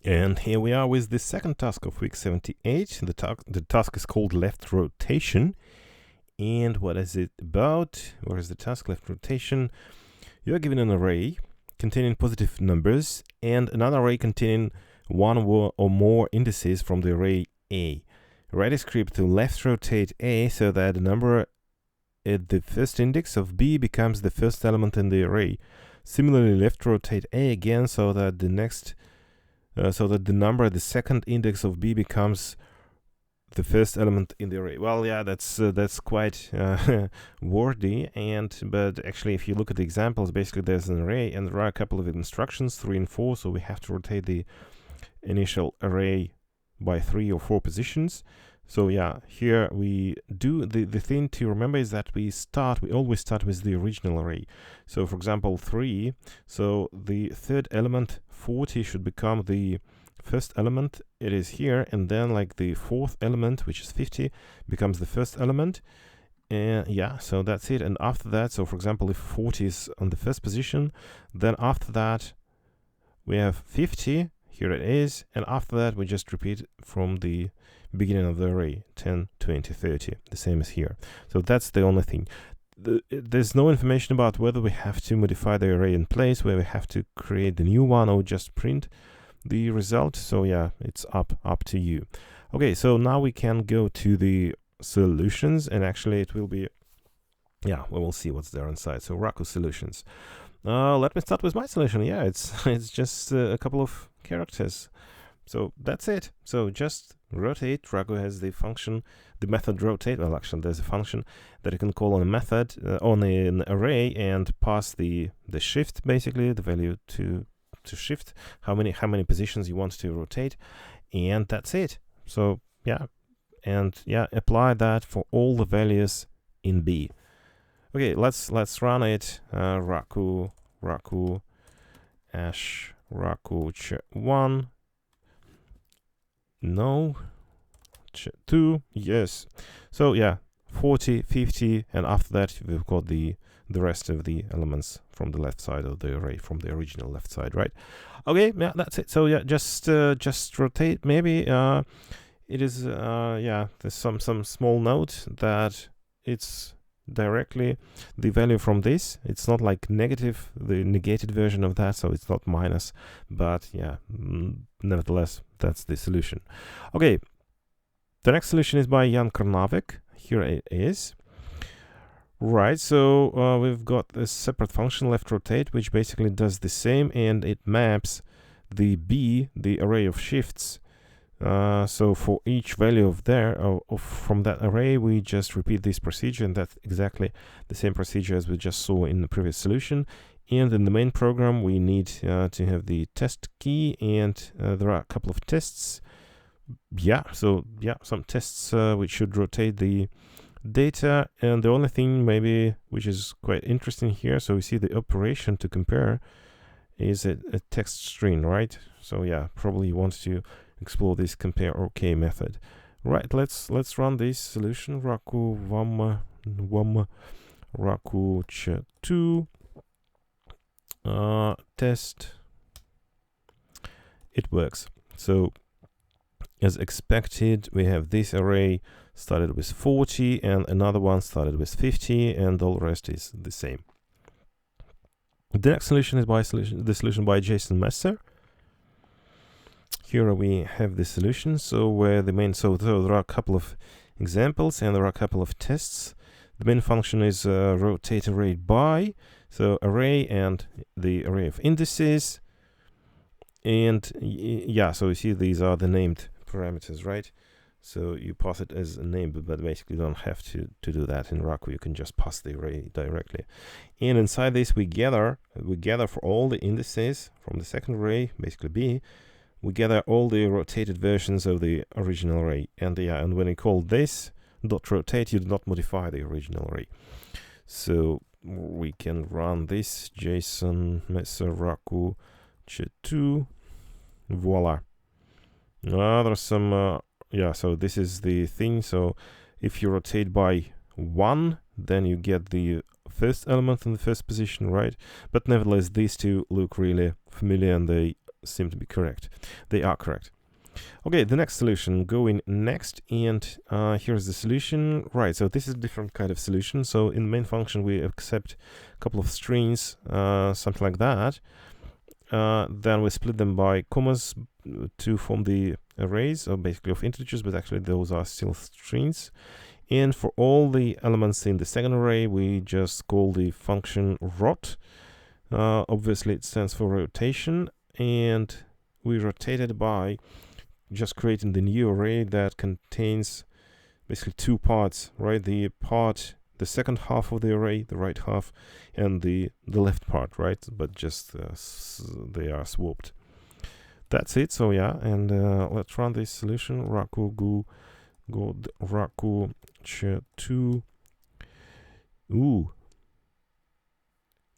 And here we are with the second task of week 78. The task is called left rotation. And what is it about? Where is the task? Left rotation. You are given an array containing positive numbers and another array containing one or more indices from the array A. Write a script to left rotate A so that the number at the first index of B becomes the first element in the array. Similarly, left rotate A again so that the number at the second index of B becomes the first element in the array. Well, yeah, that's quite wordy, but actually, if you look at the examples, basically there's an array and there are a couple of instructions, 3 and 4, so we have to rotate the initial array by 3 or 4 positions. So yeah, here we do the thing to remember is that we always start with the original array. So for example 3, so the third element 40 should become the first element, it is here, and then like the fourth element, which is 50, becomes the first element. Yeah, so that's it. And after that, so for example, if 40 is on the first position, then after that we have 50, here it is, and after that we just repeat from the beginning of the array, 10, 20, 30, the same as here. So that's the only thing. There's no information about whether we have to modify the array in place, where we have to create the new one or just print the result. So yeah, it's up to you. Okay, so now we can go to the solutions, and actually it will be, yeah, we will see what's there inside. So Raku solutions. Let me start with my solution. Yeah, it's just a couple of characters. So that's it. So just rotate. Raku has the function, the method rotate. Well, actually, there's a function that you can call on a method on an array and pass the shift, basically the value to shift how many positions you want to rotate, and that's it. So yeah, and yeah, apply that for all the values in B. Okay, let's run it. Raku ash Raku ch 1. No. Ch 2. Yes. So yeah, 40, 50, and after that we've got the rest of the elements from the left side of the array, from the original left side, right? Okay, yeah, that's it. So yeah, just rotate. Maybe it is yeah, there's some small note that it's directly the value from this. It's not like negative, the negated version of that, so it's not minus, but yeah, nevertheless, that's the solution. Okay, the next solution is by Krnavek. Here it is. Right, so we've got a separate function, left rotate, which basically does the same, and it maps the B, the array of shifts. So for each value from that array, we just repeat this procedure, and that's exactly the same procedure as we just saw in the previous solution. And in the main program, we need to have the test key, and there are a couple of tests. Yeah, so yeah, some tests which should rotate the data, and the only thing maybe which is quite interesting here, so we see the operation to compare is a text string, right? So yeah, probably you want to explore this compare OK method. Right, let's run this solution. Raku vam Raku ch 2 test. It works. So as expected, we have this array started with 40 and another one started with 50, and all the rest is the same. The next solution is the solution by Jason Messer. Here we have the solution. So where the main, so there are a couple of examples and there are a couple of tests. The main function is rotate array by, so array and the array of indices, and yeah, so you see these are the named parameters, right? So you pass it as a name, but basically you don't have to do that in Raku. You can just pass the array directly. And inside this, we gather for all the indices from the second array, basically B. We gather all the rotated versions of the original array. And yeah, and when you call this dot rotate, you do not modify the original array. So we can run this Jason Messer Raku ch2. Voila. There's some yeah, so this is the thing. So if you rotate by 1, then you get the first element in the first position, right? But nevertheless, these two look really familiar, and they seem to be correct. They are correct. Okay, the next solution, going next, and here's the solution. Right, so this is a different kind of solution. So in the main function, we accept a couple of strings, something like that. Then we split them by commas to form the arrays, or basically of integers, but actually those are still strings. And for all the elements in the second array, we just call the function rot. Obviously, it stands for rotation, and we rotate it by just creating the new array that contains basically two parts, right? The second half of the array, the right half, and the left part, right? But just they are swapped. That's it. So yeah, and let's run this solution. Raku go Raku Ch2. Ooh.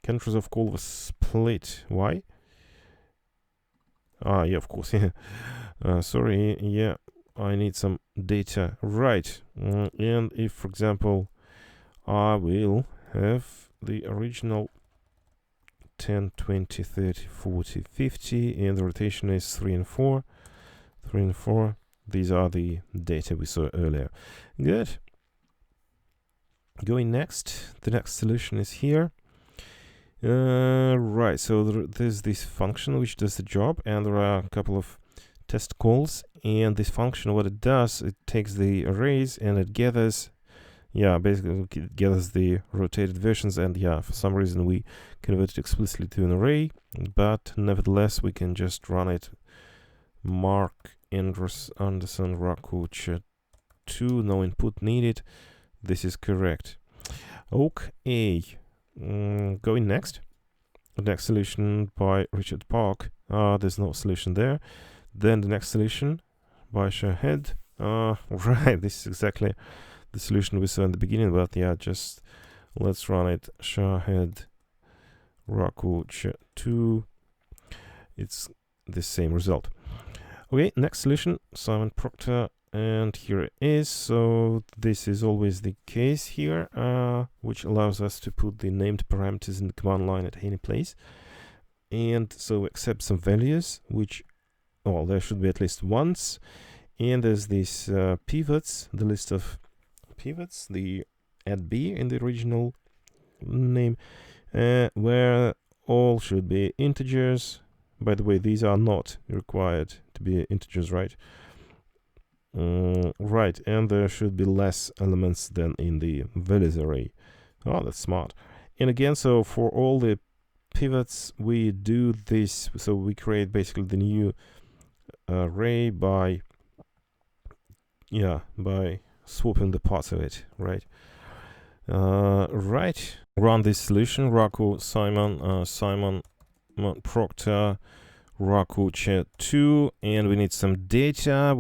Countries of call was split. Why? Yeah, of course. Yeah. Sorry. Yeah, I need some data. Right. And if, for example, I will have the original 10, 20, 30, 40, 50, and the rotation is 3 and 4. 3 and 4. These are the data we saw earlier. Good. Going next. The next solution is here. Right, so there's this function which does the job, and there are a couple of test calls, and this function, what it does, it takes the arrays and it gathers, yeah, basically it gathers the rotated versions, and yeah, for some reason we convert it explicitly to an array, but nevertheless we can just run it. Mark Anderson Raku Ch2, no input needed. This is correct. Okay. Going next. The next solution by Richard Park. There's no solution there. Then the next solution by Shahed. Right, this is exactly the solution we saw in the beginning, but yeah, just let's run it. Shahed Raku Ch2. It's the same result. Okay, next solution, Simon Proctor. And here it is. So this is always the case here, which allows us to put the named parameters in the command line at any place. And so we accept some values, which, well, there should be at least once. And there's these pivots, the list of pivots, the add b in the original name, where all should be integers. By the way, these are not required to be integers, right? Right, and there should be less elements than in the values array. Oh, that's smart. And again, so for all the pivots, we do this. So we create basically the new array by swapping the parts of it, right? Right. Run this solution. Raku Simon Proctor. Raku Ch2, and we need some data.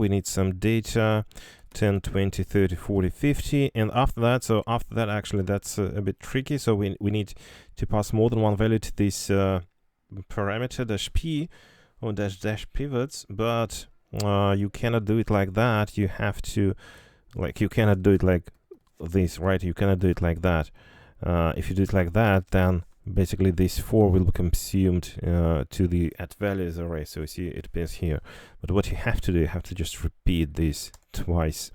10, 20, 30, 40, 50, and after that, actually, that's a bit tricky. So we need to pass more than one value to this parameter -p or dash pivots, but you cannot do it like that. You have to, you cannot do it like this, right? You cannot do it like that. If you do it like that, then basically this 4 will be consumed to the at values array. So you see it appears here. But what you have to do, you have to just repeat this twice.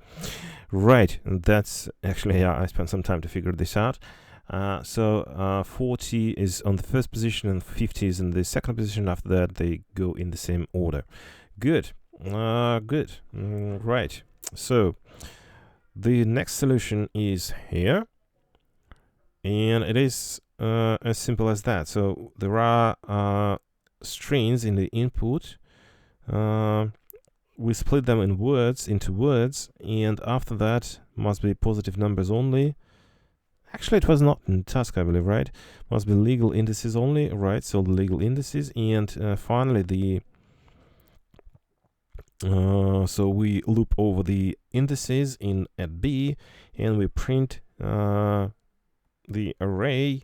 Right, and that's actually, I spent some time to figure this out. So 40 is on the first position and 50 is in the second position. After that, they go in the same order. Good. Good. Right. So the next solution is here. And it is as simple as that. So there are strings in the input. We split them into words, and after that must be positive numbers only. Actually, it was not in task, I believe, right? Must be legal indices only, right? So the legal indices, and finally the so we loop over the indices in at b, and we print the array,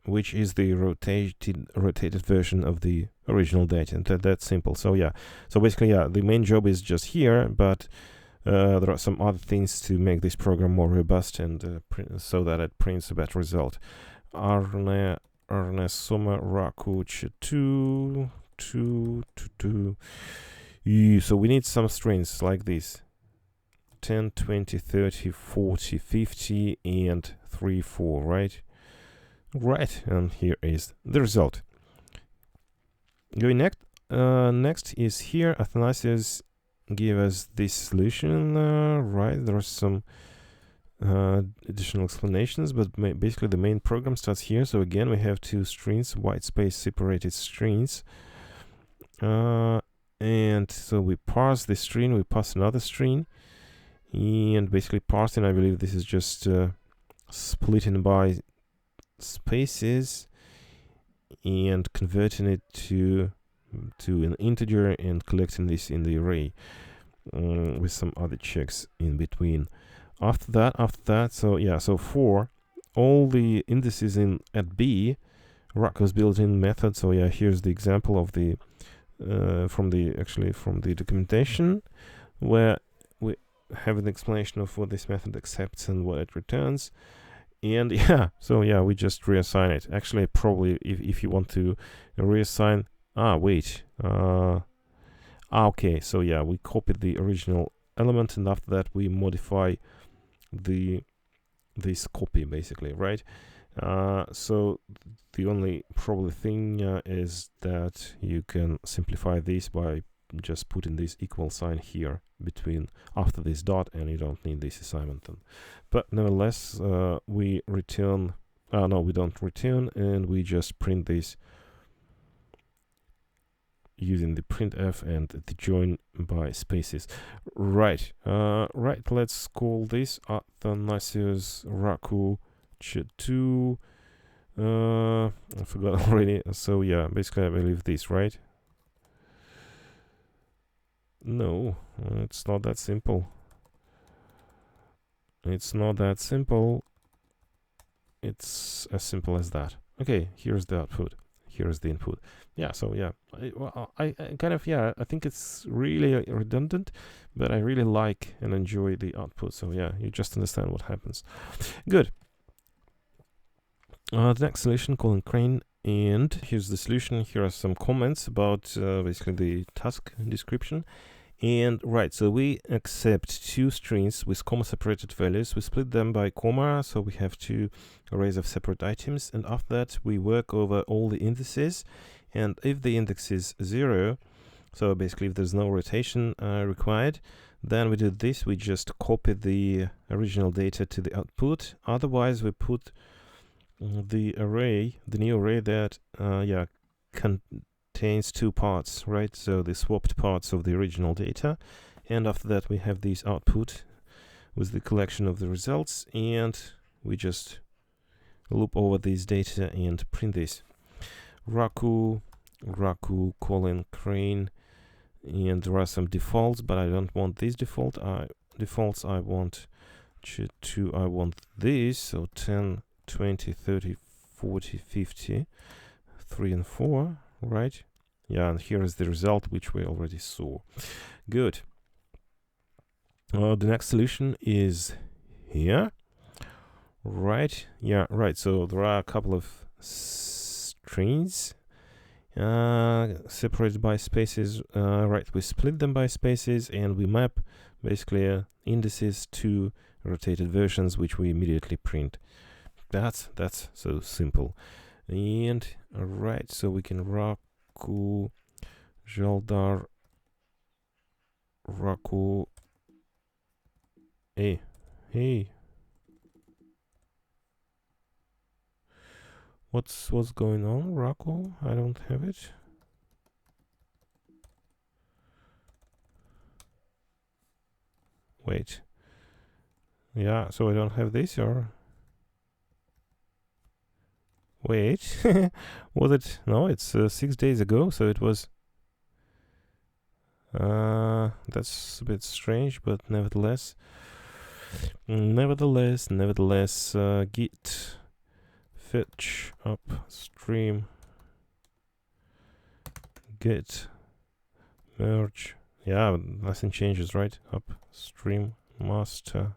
which is the rotated version of the original data. And that's simple. So yeah, so basically, yeah, the main job is just here, but there are some other things to make this program more robust and so that it prints a better result. Arne Sommer Raku Ch2, So we need some strings like this: 10, 20, 30, 40, 50, and 3, 4, right? Right, and here is the result. Going next is here. Athanasius gave us this solution, right? There are some additional explanations, but basically the main program starts here. So again, we have two strings, white space separated strings, and so we parse this string, we pass another string, and basically parsing, I believe this is just splitting by spaces and converting it to an integer and collecting this in the array with some other checks in between. After that, so for all the indices at B, Raku's built-in method. So yeah, here's the example of the from the documentation, where we have an explanation of what this method accepts and what it returns. And yeah, so yeah, we just reassign it. Actually, probably if you want to reassign, okay, so yeah, we copied the original element, and after that we modify this copy, basically, right? So the only probably thing is that you can simplify this by just putting this equal sign here between after this dot, and you don't need this assignment then. But nevertheless, we return, no, we don't return, and we just print this using the printf and the join by spaces. Right, let's call this Athanasius Raku Ch2. I forgot already. So yeah, basically I believe this, right? No, it's not that simple. It's not that simple. It's as simple as that. Okay, here's the output. Here's the input. Yeah, so yeah, I kind of, yeah, I think it's really redundant, but I really like and enjoy the output. So yeah, you just understand what happens. Good. The next solution, Colin Crain, and here's the solution. Here are some comments about basically the task description. And right, so we accept two strings with comma separated values. We split them by comma, so we have two arrays of separate items, and after that we work over all the indices. And if the index is 0, so basically if there's no rotation required, then we do this: we just copy the original data to the output. Otherwise we put the new array that contains two parts, right? So the swapped parts of the original data, and after that we have this output with the collection of the results, and we just loop over this data and print this. Raku, Colin Crain, and there are some defaults, but I don't want this defaults. I want I want this, so 10, 20, 30, 40, 50, 3 and 4, right? Yeah, and here is the result, which we already saw. Good. The next solution is here, right? Yeah, right. So there are a couple of strings separated by spaces. Right, we split them by spaces, and we map basically indices to rotated versions, which we immediately print. That's so simple. And right, so we can Raku, Jaldhar, Raku. Hey, what's going on, Raku? I don't have it. Wait. Yeah, so I don't have this, or wait, was it? No, it's 6 days ago, so it was. That's a bit strange, but nevertheless, git fetch upstream git merge. Yeah, nothing changes, right? Upstream master.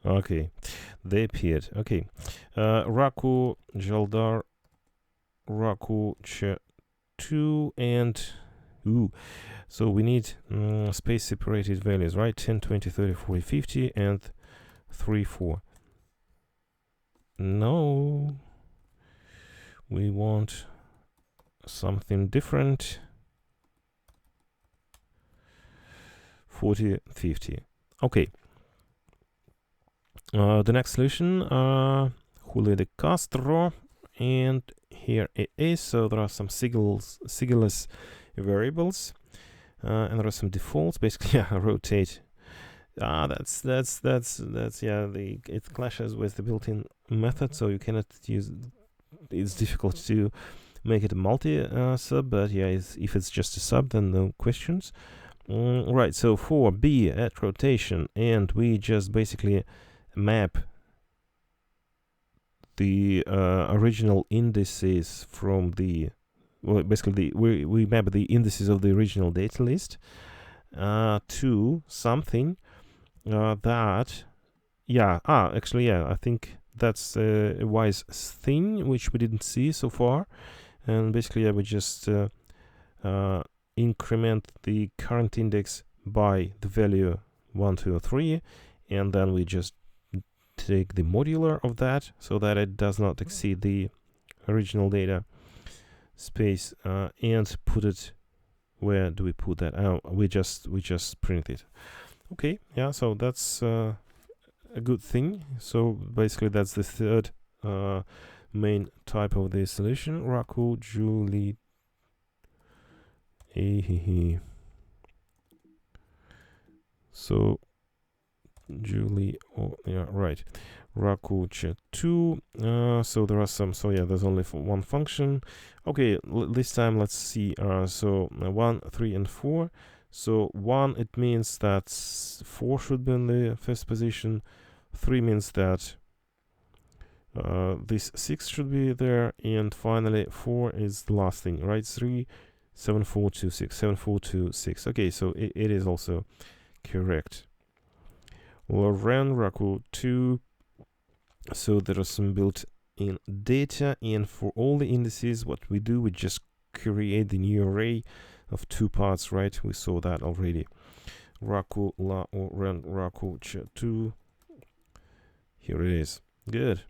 Okay, they appeared. Okay, Raku, Jaldhar, Raku, Ch2, and so we need space separated values, right? 10, 20, 30, 40, 50, and 3, 4. No, we want something different. 40, 50. Okay. The next solution, Julio de Castro, and here it is. So there are some sigilless variables, and there are some defaults. Basically, rotate. That's yeah. It clashes with the built-in method, so you cannot use. It's difficult to make it a multi sub, but yeah, if it's just a sub, then no questions. Right. So for B at rotation, and we just basically map the original indices from the basically we map the indices of the original data list to something that actually I think that's a wise thing which we didn't see so far, and basically I would just increment the current index by the value 1, 2, or 3, and then we just take the modular of that so that it does not exceed the original data space, and put it. Where do we put that? We just print it. Okay, yeah. So that's a good thing. So basically, that's the third main type of the solution. Raku, Julie. So Julie, right. Raku 2. So there are some. So yeah, there's only one function. Okay, this time let's see. So 1, 3, and 4. So 1, it means that 4 should be in the first position. 3 means that this 6 should be there, and finally 4 is the last thing, right? 3, 7, 4, 2, 6, 7, 4, 2, 6. Okay, so it is also correct. Laurent Raku 2. So there are some built-in data, and for all the indices, what we do, we just create the new array of 2 parts, right? We saw that already. Raku Laurent Raku 2. Here it is. Good.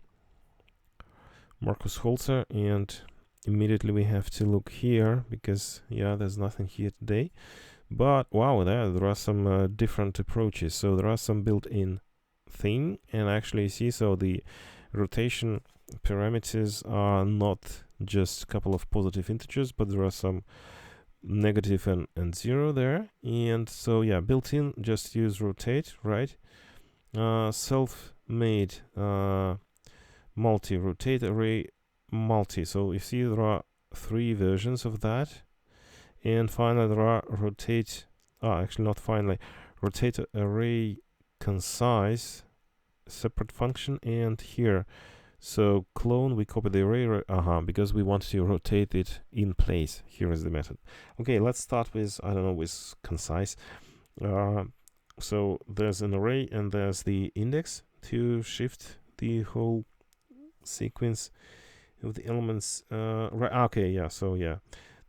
Markus Holzer, and immediately we have to look here because yeah, there's nothing here today. But wow, there are some different approaches. So there are some built-in thing, and actually see, so the rotation parameters are not just a couple of positive integers, but there are some negative and 0 there. And so yeah, built-in, just use rotate, right? Self-made multi-rotate array multi. So you see there are 3 versions of that. And finally there are rotate, actually not finally, rotate array concise separate function, and here, so clone, we copy the array, because we want to rotate it in place. Here is the method. Okay, let's start with, I don't know, with concise. So there's an array and there's the index to shift the whole sequence of the elements. Right, okay, yeah, so yeah,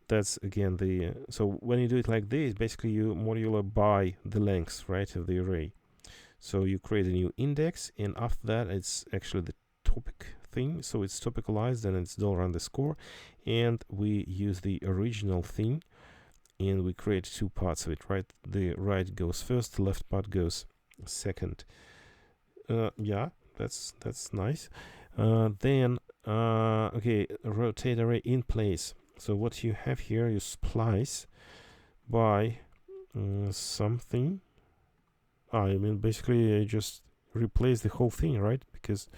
that's again the, so when you do it like this, basically you modular by the length, right, of the array. So you create a new index, and after that it's actually the topic thing, so it's topicalized and it's $_, and we use the original thing and we create 2 parts of it, right? The right goes first, the left part goes second. Yeah, that's nice. Then okay, rotate array in place. So what you have here, you splice by something. I mean, basically I just replace the whole thing, right? Because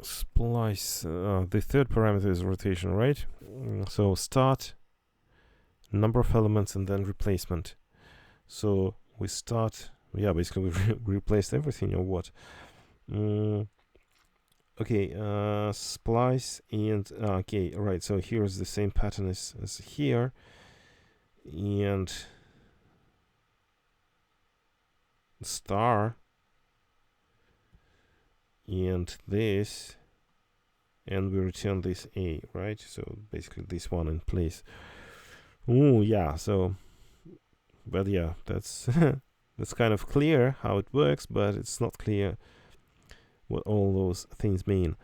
splice, the third parameter is rotation, right? So start, number of elements, and then replacement. So we start, yeah, basically we replaced everything, or what? Okay, splice, and okay, right, so here's the same pattern as here, and star and this, and we return this A, right? So basically this one in place. Oh yeah, so but yeah, that's that's kind of clear how it works, but it's not clear what all those things mean.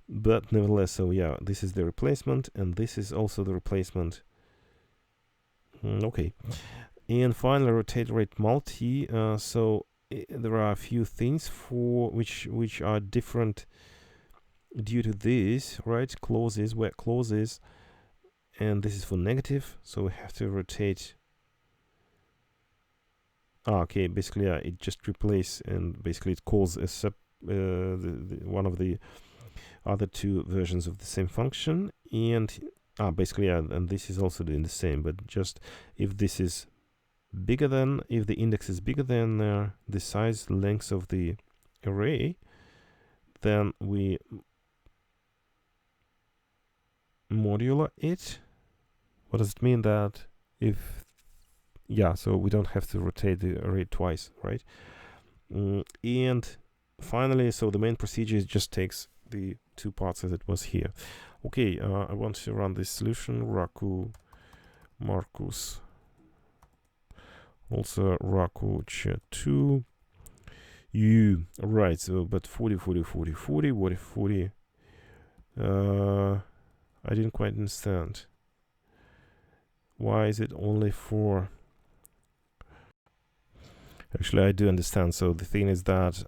But nevertheless, so yeah, this is the replacement, and this is also the replacement. Okay. And finally, rotate rate multi. So there are a few things for which are different due to this, right? Clauses, where clauses, and this is for negative, so we have to rotate. Okay, basically, yeah, it just replaces, and basically it calls a one of the other two versions of the same function, and basically, yeah, and this is also doing the same, but just if this is bigger than, if the index is bigger than the size length of the array, then we modular it. What does it mean? That if, yeah, so we don't have to rotate the array twice, right? And finally, so the main procedure just takes the two parts as it was here. Okay, I want to run this solution. Raku, Markus Holzer, Raku, chat 2. You, right, so, but 40, 40, 40, 40, what if 40? I didn't quite understand. Why is it only for? Actually, I do understand. So the thing is that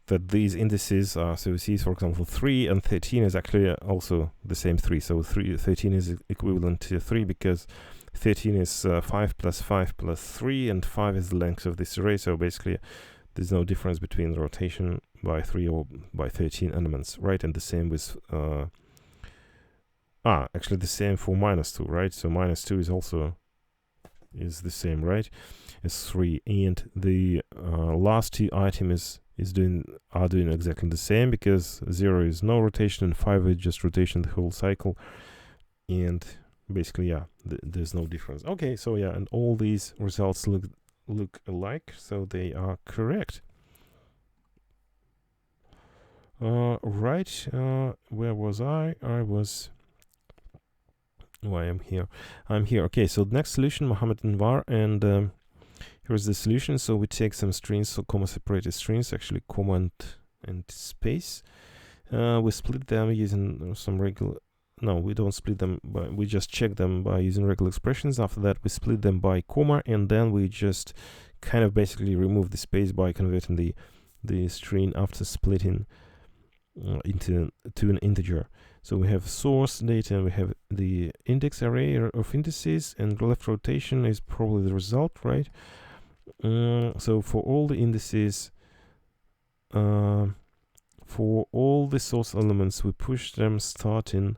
that these indices are, so we see, for example, 3 and 13 is actually also the same 3. So 13 is equivalent to 3 because 13 is 5 plus 5 plus 3, and 5 is the length of this array. So basically, there's no difference between the rotation by 3 or by 13 elements, right? And the same with actually the same for -2, right? So -2 is also the same, right, as 3, and the last two items are doing exactly the same, because 0 is no rotation and 5 is just rotation the whole cycle, and basically, yeah, there's no difference. Okay, so yeah, and all these results look alike, so they are correct. Right, where was I? I was. Oh, I'm here. Okay, so the next solution, Mohammad S Anwar, and here's the solution. So we take some strings, so comma separated strings, actually comma and space. We split them using some regular. No, we don't split them, but we just check them by using regular expressions. After that, we split them by comma, and then we just kind of basically remove the space by converting the string after splitting to an integer. So we have source data, and we have the index array of indices, and left rotation is probably the result, right? So for all the indices, for all the source elements, we push them starting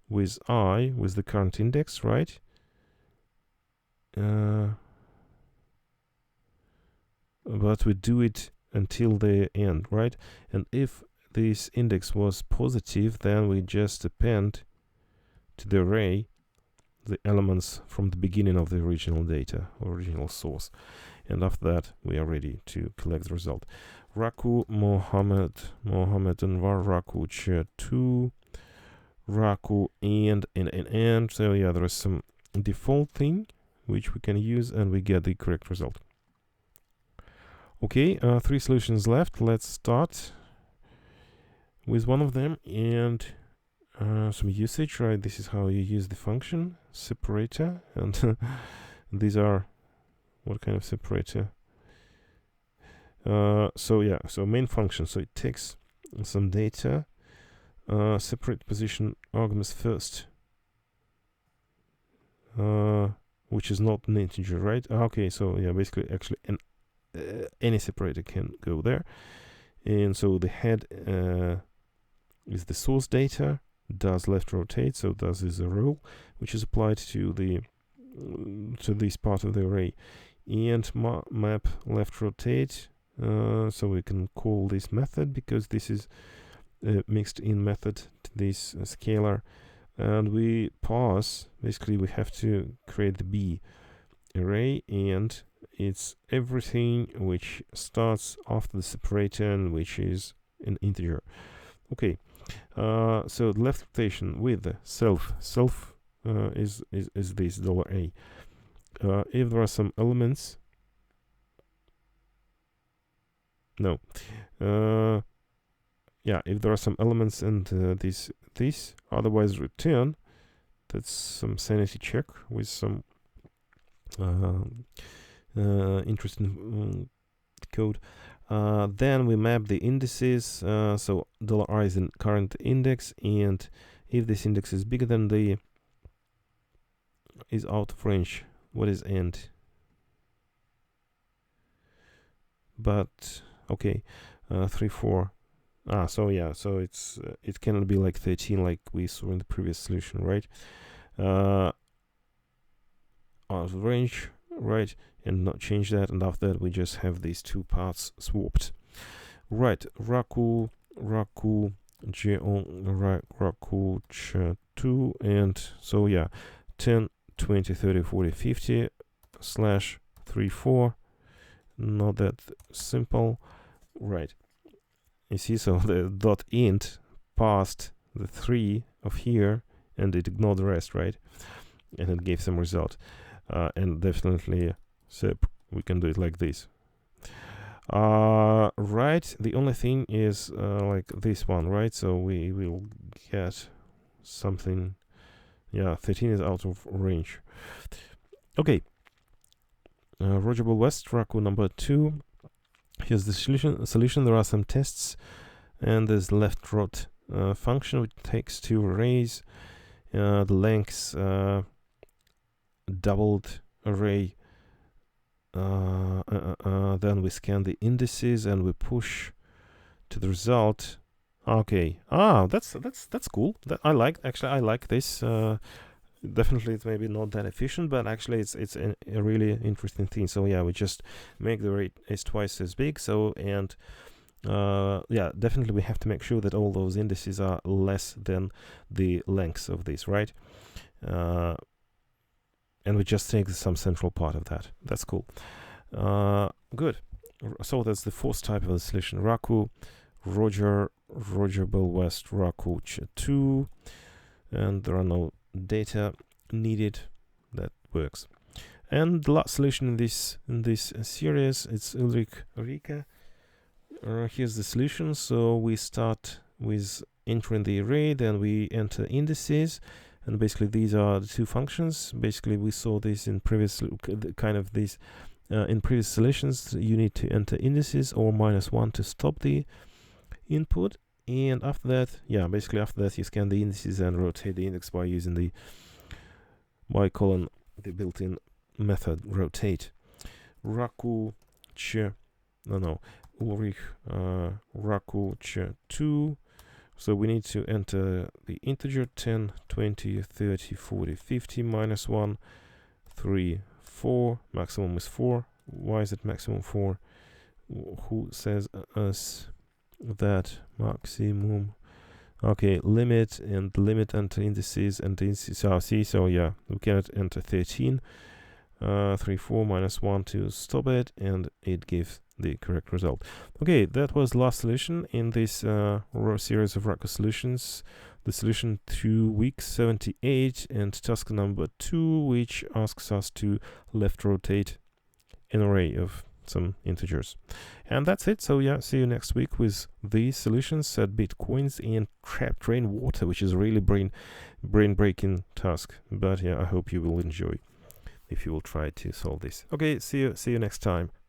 with I, with the current index, right? But we do it until the end, right? And if this index was positive, then we just append to the array the elements from the beginning of the original data, original source. And after that, we are ready to collect the result. Raku, Mohammad S Anwar, Raku, chat 2, Raku, and. So yeah, there is some default thing which we can use, and we get the correct result. Okay, 3 solutions left. Let's start with one of them, and some usage, right? This is how you use the function separator, and these are what kind of separator? So yeah, so main function. So it takes some data, separate position arguments first, which is not an integer, right? Okay, so yeah, basically, actually, any separator can go there, and so the head is the source data, does left rotate, so does is a rule which is applied to this part of the array, and map left rotate. So we can call this method because this is a mixed in method to this scalar, and we pass. Basically, we have to create the B array, and it's everything which starts after the separator and which is an integer. Okay, so the left rotation with the self is this $a. If there are some elements, no, yeah, if there are some elements and this, otherwise return. That's some sanity check with some interesting code. Then we map the indices. So $r is in current index, and if this index is bigger than the is out of range. What is end? But okay, 3 4. So yeah, so it's it cannot be like 13 like we saw in the previous solution, right? Out of range, right? And not change that, and after that we just have these two parts swapped, right? Raku Jeon, Raku Ch 2, and so yeah, 10 20 30 40 50 slash 3 4. Not that simple, right? You see, so the dot int passed the 3 of here and it ignored the rest, right? And it gave some result. And definitely, so we can do it like this. Right, the only thing is like this one, right? So we will get something. Yeah, 13 is out of range. Okay. Roger Ball West, Raku number 2. Here's the solution. There are some tests, and there's left rot function which takes two arrays, the lengths doubled array. Then we scan the indices and we push to the result. Okay. That's cool. I like this. Definitely, it's maybe not that efficient, but actually, it's a really interesting thing. So yeah, we just make the rate is twice as big. So and yeah, definitely we have to make sure that all those indices are less than the lengths of this, right? And we just take some central part of that. That's cool. Good. So that's the fourth type of the solution. Raku, Roger Bell West, Raku Ch 2, and there are no data needed. That works. And the last solution in this series, it's Ulrich Rieke. Here's the solution. So we start with entering the array, then we enter indices, and basically these are the two functions. Basically we saw this in previous in previous solutions. You need to enter indices or -1 to stop the input. And after that, yeah, basically after that you scan the indices and rotate the index by using the calling the built-in method rotate. Raku Ch Ulrich Raku Ch 2. So we need to enter the integer 10 20 30 40 50 -1 3 4. Maximum is 4. Why is it maximum 4? Who says us that maximum? Okay, limit and limit enter indices and indices. So yeah, we cannot enter 13. 3 4 -1 to stop it, and it gives the correct result. Okay, that was the last solution in this series of Raku solutions. The solution to week 78 and task number 2, which asks us to left rotate an array of some integers. And that's it. So yeah, see you next week with these solutions, set bitcoins and trapped rainwater, which is a really brain breaking task. But yeah, I hope you will enjoy if you will try to solve this. Okay, see you next time.